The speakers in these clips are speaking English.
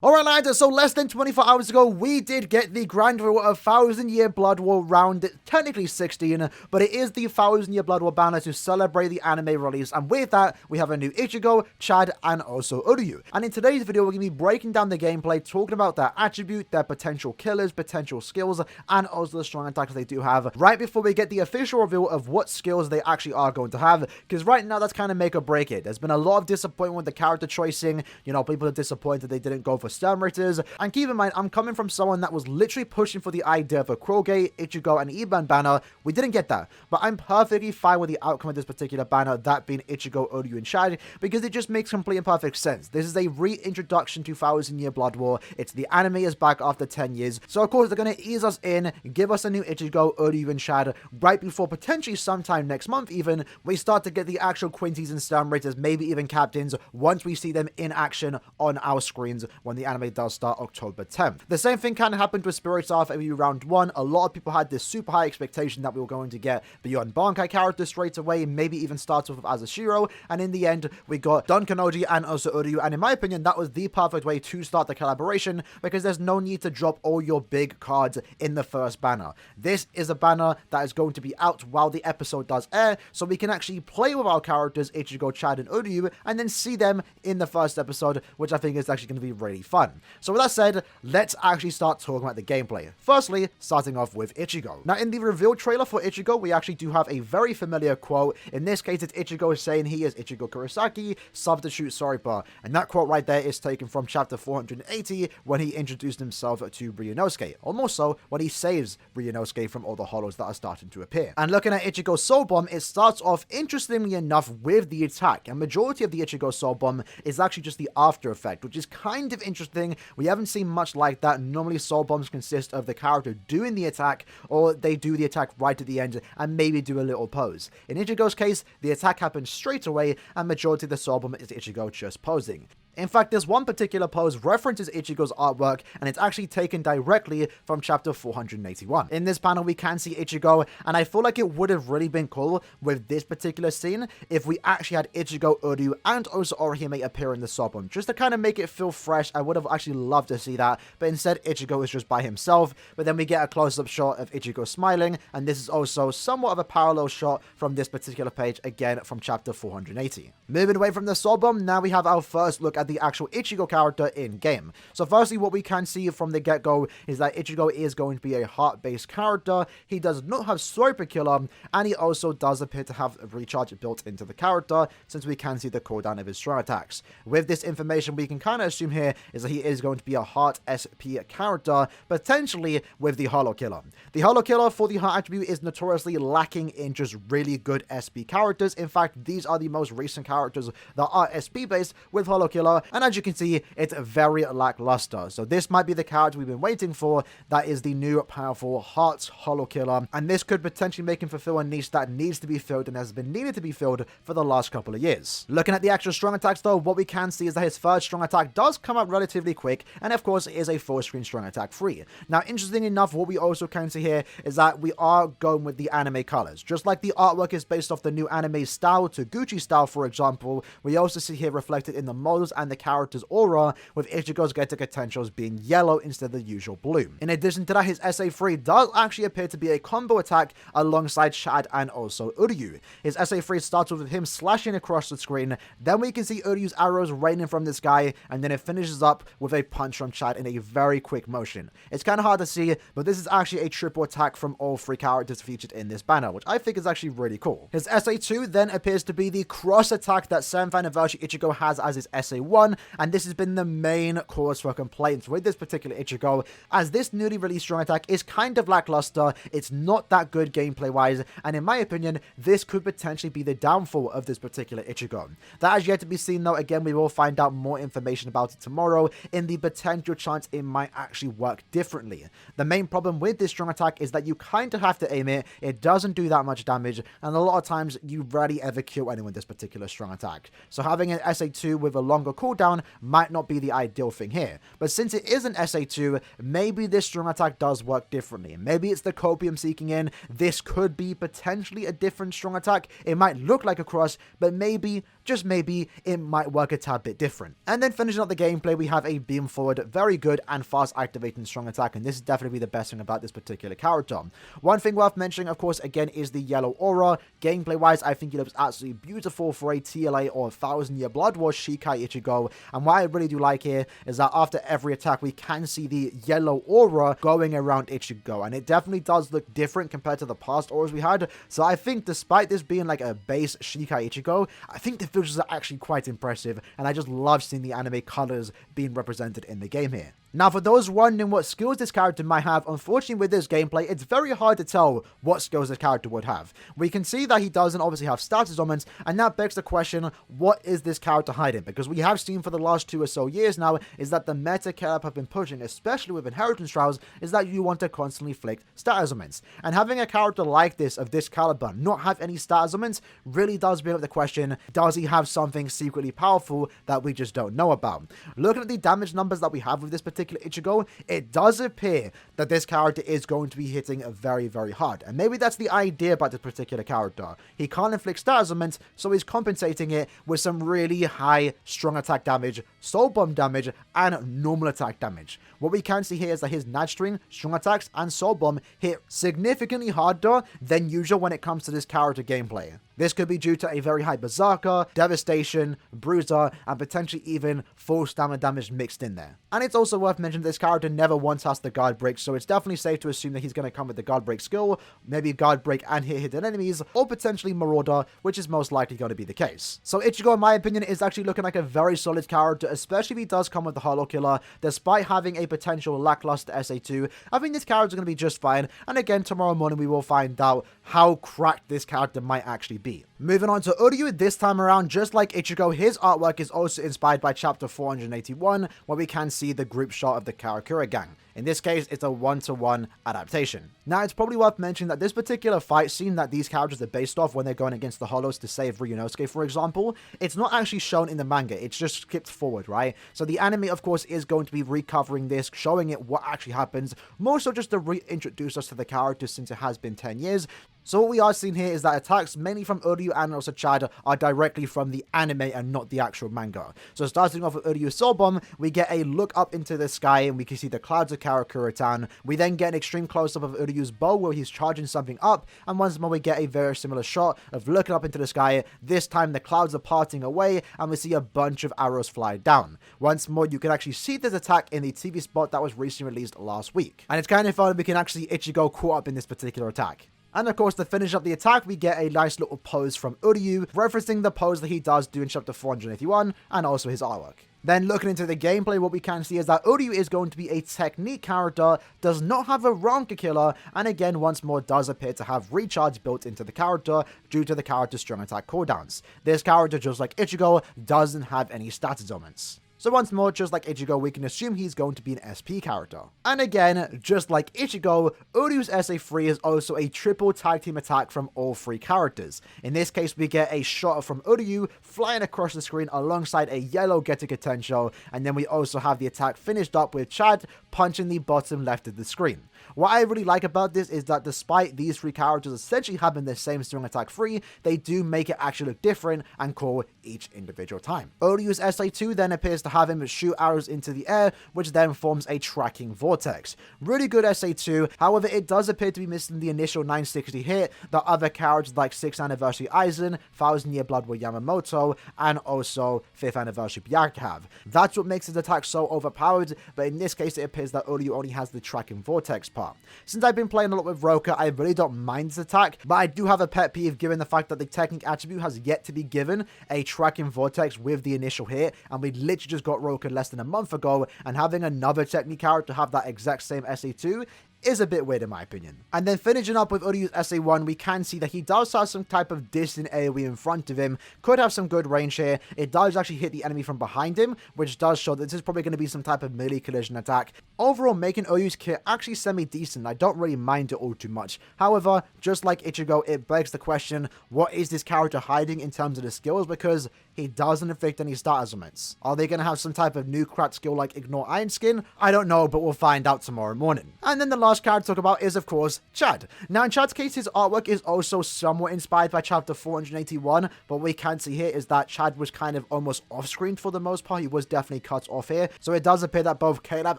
Alright lads, so less than 24 hours ago, we did get the grand reveal of 1000 Year Blood War round, technically 16, but it is the 1000 Year Blood War banner to celebrate the anime release, and with that, we have a new Ichigo, Chad, and also Uryu. And in today's video, we're going to be breaking down the gameplay, talking about their attribute, their potential killers, potential skills, and also the strong attacks they do have, right before we get the official reveal of what skills they actually are going to have, because right now, that's kind of make or break it. There's been a lot of disappointment with the character choicing, you know, people are disappointed they didn't go for stun rated. And keep in mind, I'm coming from someone that was literally pushing for the idea of a Kroge, Ichigo, and Iban banner. We didn't get that, but I'm perfectly fine with the outcome of this particular banner, that being Ichigo, Uryu, and Chad, because it just makes complete and perfect sense. This is a reintroduction to 1000 Year Blood War. It's the anime is back after 10 years, so of course they're going to ease us in, give us a new Ichigo, Uryu, and Chad, right before potentially sometime next month even, we start to get the actual Quinties and stun raters, maybe even captains, once we see them in action on our screens when the anime does start October 10th. The same thing kind of happened with Spirit's Arc AU Round 1. A lot of people had this super high expectation that we were going to get beyond Bankai characters straight away, maybe even start off with Azashiro, and in the end, we got Don Kanoji and also Uryu, and in my opinion, that was the perfect way to start the collaboration, because there's no need to drop all your big cards in the first banner. This is a banner that is going to be out while the episode does air, so we can actually play with our characters, Ichigo, Chad, and Uryu, and then see them in the first episode, which I think is actually going to be really fun. So with that said, let's actually start talking about the gameplay. Firstly, starting off with Ichigo. Now, in the reveal trailer for Ichigo, we actually do have a very familiar quote. In this case, it's Ichigo saying he is Ichigo Kurosaki, substitute Soripa. And that quote right there is taken from chapter 480, when he introduced himself to Ryunosuke, or more so, when he saves Ryunosuke from all the hollows that are starting to appear. And looking at Ichigo's Soul Bomb, it starts off, interestingly enough, with the attack. And majority of the Ichigo Soul Bomb is actually just the after effect, which is kind of interesting. We haven't seen much like that. Normally, Soul Bombs consist of the character doing the attack, or they do the attack right at the end and maybe do a little pose. In Ichigo's case, the attack happens straight away, and majority of the Soul Bomb is Ichigo just posing. In fact, there's one particular pose references Ichigo's artwork, and it's actually taken directly from chapter 481. In this panel, we can see Ichigo, and I feel like it would have really been cool with this particular scene if we actually had Ichigo, Uryu, and also Orihime appear in the Soul Bomb, just to kind of make it feel fresh. I would have actually loved to see that, but instead Ichigo is just by himself, but then we get a close-up shot of Ichigo smiling, and this is also somewhat of a parallel shot from this particular page, again from chapter 480. Moving away from the Soul Bomb, now we have our first look at the actual Ichigo character in game. So firstly, what we can see from the get-go is that Ichigo is going to be a heart-based character. He does not have Super Killer, and he also does appear to have a recharge built into the character, since we can see the cooldown of his strong attacks. With this information, we can kind of assume here is that he is going to be a heart SP character, potentially with the Hollow Killer. The Hollow Killer for the heart attribute is notoriously lacking in just really good SP characters. In fact, these are the most recent characters that are SP based with Hollow Killer, and as you can see, it's very lackluster. So this might be the character we've been waiting for, that is the new powerful Hearts Hollow Killer, and this could potentially make him fulfill a niche that needs to be filled and has been needed to be filled for the last couple of years. Looking at the actual strong attacks though, what we can see is that his third strong attack does come up relatively quick, and of course it is a full screen strong attack free. Now, interesting enough, what we also can see here is that we are going with the anime colors. Just like the artwork is based off the new anime style to Gucci style, for example, we also see here reflected in the models and the character's aura, with Ichigo's Getter potentials being yellow instead of the usual blue. In addition to that, his SA3 does actually appear to be a combo attack alongside Chad and also Uryu. His SA3 starts with him slashing across the screen, then we can see Uryu's arrows raining from the sky, and then it finishes up with a punch from Chad in a very quick motion. It's kind of hard to see, but this is actually a triple attack from all three characters featured in this banner, which I think is actually really cool. His SA2 then appears to be the cross attack that 7th anniversary Ichigo has as his SA1, and this has been the main cause for complaints with this particular Ichigo, as this newly released strong attack is kind of lackluster. It's not that good gameplay wise, and in my opinion, this could potentially be the downfall of this particular Ichigo. That has yet to be seen though. Again, we will find out more information about it tomorrow, in the potential chance it might actually work differently. The main problem with this strong attack is that you kind of have to aim it. It doesn't do that much damage, and a lot of times you rarely ever kill anyone with this particular strong attack. So having an SA2 with a longer cooldown might not be the ideal thing here. But since it is an SA2, maybe this strong attack does work differently. Maybe it's the copium seeking in. This could be potentially a different strong attack. It might look like a cross, but maybe just maybe it might work a tad bit different. And then finishing up the gameplay, we have a beam forward, very good and fast activating strong attack, and this is definitely the best thing about this particular character. One thing worth mentioning, of course, again, is the yellow aura. Gameplay wise, I think it looks absolutely beautiful for a TLA or 1000-year Blood War Shikai Ichigo, and what I really do like here is that after every attack we can see the yellow aura going around Ichigo, and it definitely does look different compared to the past auras we had. So I think despite this being like a base Shikai Ichigo, I think the visuals are actually quite impressive, and I just love seeing the anime colors being represented in the game here. Now, for those wondering what skills this character might have, unfortunately with this gameplay, it's very hard to tell what skills this character would have. We can see that he doesn't obviously have status augments, and that begs the question, what is this character hiding? Because we have seen for the last 2 or so years now, is that the meta Caleb have been pushing, especially with inheritance trials, is that you want to constantly flick status augments. And having a character like this, of this caliber, not have any status augments, really does bring up the question, does he have something secretly powerful that we just don't know about? Looking at the damage numbers that we have with this particular Ichigo, it does appear that this character is going to be hitting very, very hard. And maybe that's the idea about this particular character. He can't inflict status augments, so he's compensating it with some really high strong attack damage, soul bomb damage, and normal attack damage. What we can see here is that his Nat string, strong attacks, and soul bomb hit significantly harder than usual when it comes to this character gameplay. This could be due to a very high Berserker, Devastation, Bruiser, and potentially even full stamina damage mixed in there. And it's also worth mentioning this character never once has the guard break, so it's definitely safe to assume that he's going to come with the guard break skill, maybe guard break and hit hidden enemies, or potentially Marauder, which is most likely going to be the case. So Ichigo, in my opinion, is actually looking like a very solid character, especially if he does come with the Hollow Killer. Despite having a potential lackluster SA2, I think this character is going to be just fine, and again, tomorrow morning we will find out how cracked this character might actually be. Moving on to Uryu, this time around, just like Ichigo, his artwork is also inspired by chapter 481, where we can see the group shot of the Karakura gang. In this case, it's a 1-to-1 adaptation. Now, it's probably worth mentioning that this particular fight scene that these characters are based off when they're going against the Hollows to save Ryunosuke, for example, it's not actually shown in the manga, it's just skipped forward, right? So the anime, of course, is going to be recovering this, showing it what actually happens, more so just to reintroduce us to the characters since it has been 10 years. So what we are seeing here is that attacks, mainly from Uryu and also Chad, are directly from the anime and not the actual manga. So starting off with Uryu's Soul Bomb, we get a look up into the sky and we can see the clouds of Karakura Town. We then get an extreme close-up of Uryu's bow where he's charging something up, and once more we get a very similar shot of looking up into the sky. This time the clouds are parting away and we see a bunch of arrows fly down. Once more, you can actually see this attack in the TV spot that was recently released last week. And it's kind of fun, we can actually see Ichigo caught up in this particular attack. And of course, to finish up the attack, we get a nice little pose from Uryu, referencing the pose that he does do in chapter 481, and also his artwork. Then looking into the gameplay, what we can see is that Uryu is going to be a technique character, does not have a Ranka killer, and again, once more, does appear to have recharge built into the character due to the character's strong attack cooldowns. This character, just like Ichigo, doesn't have any status augments. So once more, just like Ichigo, we can assume he's going to be an SP character. And again, just like Ichigo, Uryu's SA3 is also a triple tag team attack from all 3 characters. In this case, we get a shot from Uryu flying across the screen alongside a yellow Gettake Tensho, and then we also have the attack finished up with Chad punching the bottom left of the screen. What I really like about this is that despite these 3 characters essentially having the same strong attack 3, they do make it actually look different and cool each individual time. Uryu's SA2 then appears to have him shoot arrows into the air, which then forms a tracking vortex. Really good SA2, however it does appear to be missing the initial 960 hit that other characters like 6th Anniversary Aizen, 1000-year Blood War Yamamoto, and also 5th Anniversary Byakuya have. That's what makes his attack so overpowered, but in this case it appears that Uryu only has the tracking vortex part. Since I've been playing a lot with Roka, I really don't mind this attack, but I do have a pet peeve given the fact that the technique attribute has yet to be given a tracking vortex with the initial hit, and we literally just got Roka less than a month ago, and having another technique character have that exact same SA2 is a bit weird in my opinion. And then finishing up with Uryu's SA1, we can see that he does have some type of distant AoE in front of him, could have some good range here. It does actually hit the enemy from behind him, which does show that this is probably going to be some type of melee collision attack. Overall, making Uryu's kit actually semi-decent. I don't really mind it all too much. However, just like Ichigo, it begs the question, what is this character hiding in terms of the skills? Because he doesn't inflict any status augments. Are they going to have some type of new cracked skill like Ignore Iron Skin? I don't know, but we'll find out tomorrow morning. And then the last character to talk about is, of course, Chad. Now, in Chad's case, his artwork is also somewhat inspired by chapter 481, but what we can see here is that Chad was kind of almost off-screen for the most part. He was definitely cut off here. So it does appear that both Caleb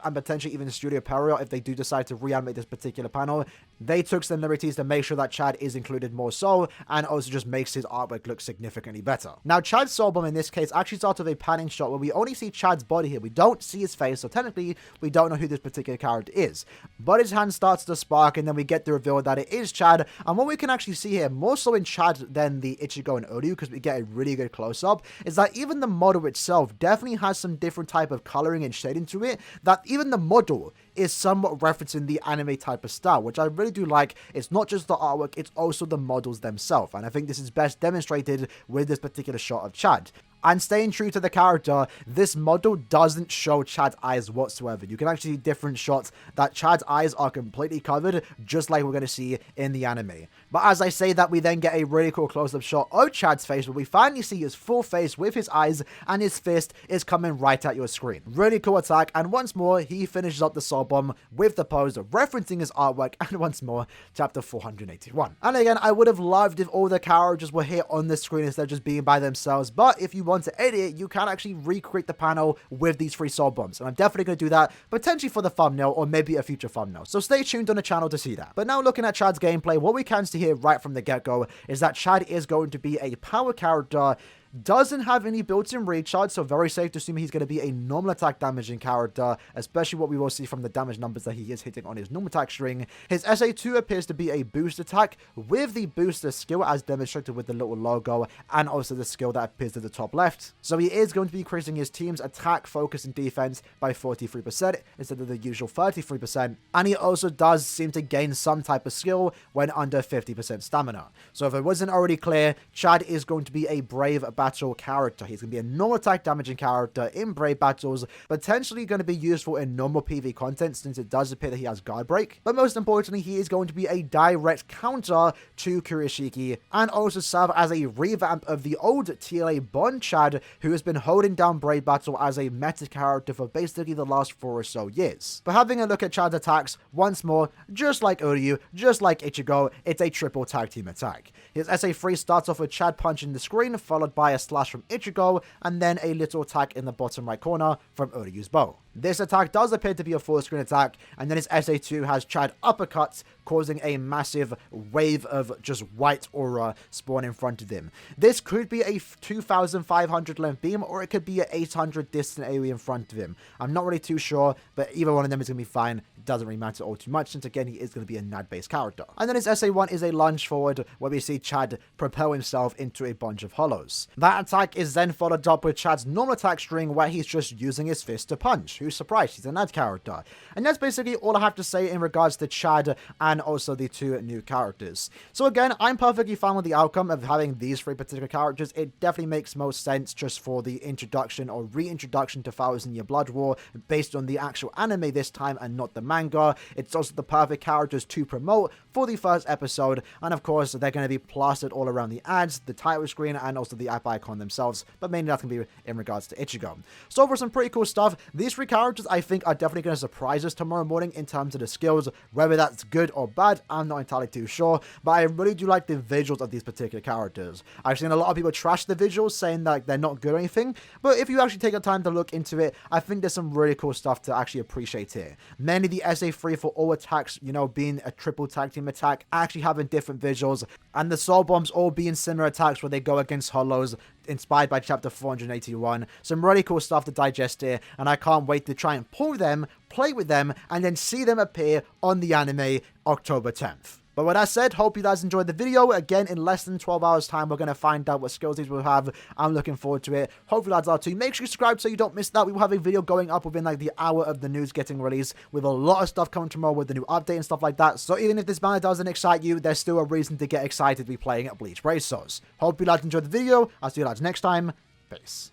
and potentially even Studio Perio, if they do decide to reanimate this particular panel, they took some liberties to make sure that Chad is included more so, and also just makes his artwork look significantly better. Now, Chad's soul bomb in this case actually starts with a panning shot where we only see Chad's body here. We don't see his face, so technically we don't know who this particular character is. But his hand starts to spark, and then we get the reveal that it is Chad. And what we can actually see here, more so in Chad than the Ichigo and Uryu, because we get a really good close-up, is that even the model itself definitely has some different type of coloring and shading to it, that even the model is somewhat referencing the anime type of style, which I really do like. It's not just the artwork, it's also the models themselves, and I think this is best demonstrated with this particular shot of Chad. And staying true to the character, this model doesn't show Chad's eyes whatsoever. You can actually see different shots that Chad's eyes are completely covered, just like we're going to see in the anime. But as I say that, we then get a really cool close-up shot of Chad's face, where we finally see his full face with his eyes, and his fist is coming right at your screen. Really cool attack, and once more, he finishes up the soul bomb with the pose, referencing his artwork, and once more, chapter 481. And again, I would have loved if all the characters were here on the screen instead of just being by themselves, but if you want to edit it, you can actually recreate the panel with these 3 soul bombs, and I'm definitely going to do that, potentially for the thumbnail, or maybe a future thumbnail, so stay tuned on the channel to see that. But now looking at Chad's gameplay, what we can see here right from the get-go is that Chad is going to be a power character, doesn't have any built-in recharge, so very safe to assume he's going to be a normal attack damaging character, especially what we will see from the damage numbers that he is hitting on his normal attack string. His SA2 appears to be a boost attack with the booster skill as demonstrated with the little logo, and also the skill that appears at the top left. So he is going to be increasing his team's attack, focus, and defense by 43% instead of the usual 33%, and he also does seem to gain some type of skill when under 50% stamina. So if it wasn't already clear, Chad is going to be a brave battle character. He's going to be a normal attack damaging character in brave battles, potentially going to be useful in normal PV content since it does appear that he has guard break, but most importantly, he is going to be a direct counter to Kurashiki, and also serve as a revamp of the old TLA Bond Chad, who has been holding down brave battle as a meta character for basically the last 4 or so years. But having a look at Chad's attacks, once more, just like Uryu, just like Ichigo, it's a triple tag team attack. His SA3 starts off with Chad punching the screen, followed by a slash from Ichigo, and then a little attack in the bottom right corner from Uryu's bow. This attack does appear to be a full screen attack, and then his SA2 has Chad uppercuts, causing a massive wave of just white aura spawn in front of him. This could be a 2,500 length beam, or it could be an 800 distant AoE in front of him. I'm not really too sure, but either one of them is going to be fine. It doesn't really matter all too much, since again, he is going to be a NAD-based character. And then his SA1 is a lunge forward, where we see Chad propel himself into a bunch of hollows. That attack is then followed up with Chad's normal attack string, where he's just using his fist to punch. Who's surprised? He's a NAD character. And that's basically all I have to say in regards to Chad and also the 2 new characters. So again, I'm perfectly fine with the outcome of having these 3 particular characters. It definitely makes most sense just for the introduction or reintroduction to 1000 Year Blood War based on the actual anime this time and not the manga. It's also the perfect characters to promote for the first episode, and of course they're going to be plastered all around the ads, the title screen, and also the app icon themselves, but mainly that's going to be in regards to Ichigo. So for some pretty cool stuff, these 3 characters I think are definitely going to surprise us tomorrow morning in terms of the skills. Whether that's good or bad, I'm not entirely too sure, but I really do like the visuals of these particular characters. I've seen a lot of people trash the visuals, saying that they're not good or anything, but if you actually take the time to look into it, I think there's some really cool stuff to actually appreciate here. Mainly the SA3 for all attacks, you know, being a triple tag team attack, actually having different visuals, and the soul bombs all being similar attacks where they go against hollows, inspired by chapter 481. Some really cool stuff to digest here, and I can't wait to try and pull them, play with them, and then see them appear on the anime October 10th. But with that said, hope you guys enjoyed the video. Again, in less than 12 hours time, we're going to find out what skills these will have. I'm looking forward to it. Hope you guys are too. Make sure you subscribe so you don't miss that. We will have a video going up within like the hour of the news getting released, with a lot of stuff coming tomorrow with the new update and stuff like that. So even if this banner doesn't excite you, there's still a reason to get excited to be playing at Bleach Brace Souls. Hope you guys enjoyed the video. I'll see you guys next time. Peace.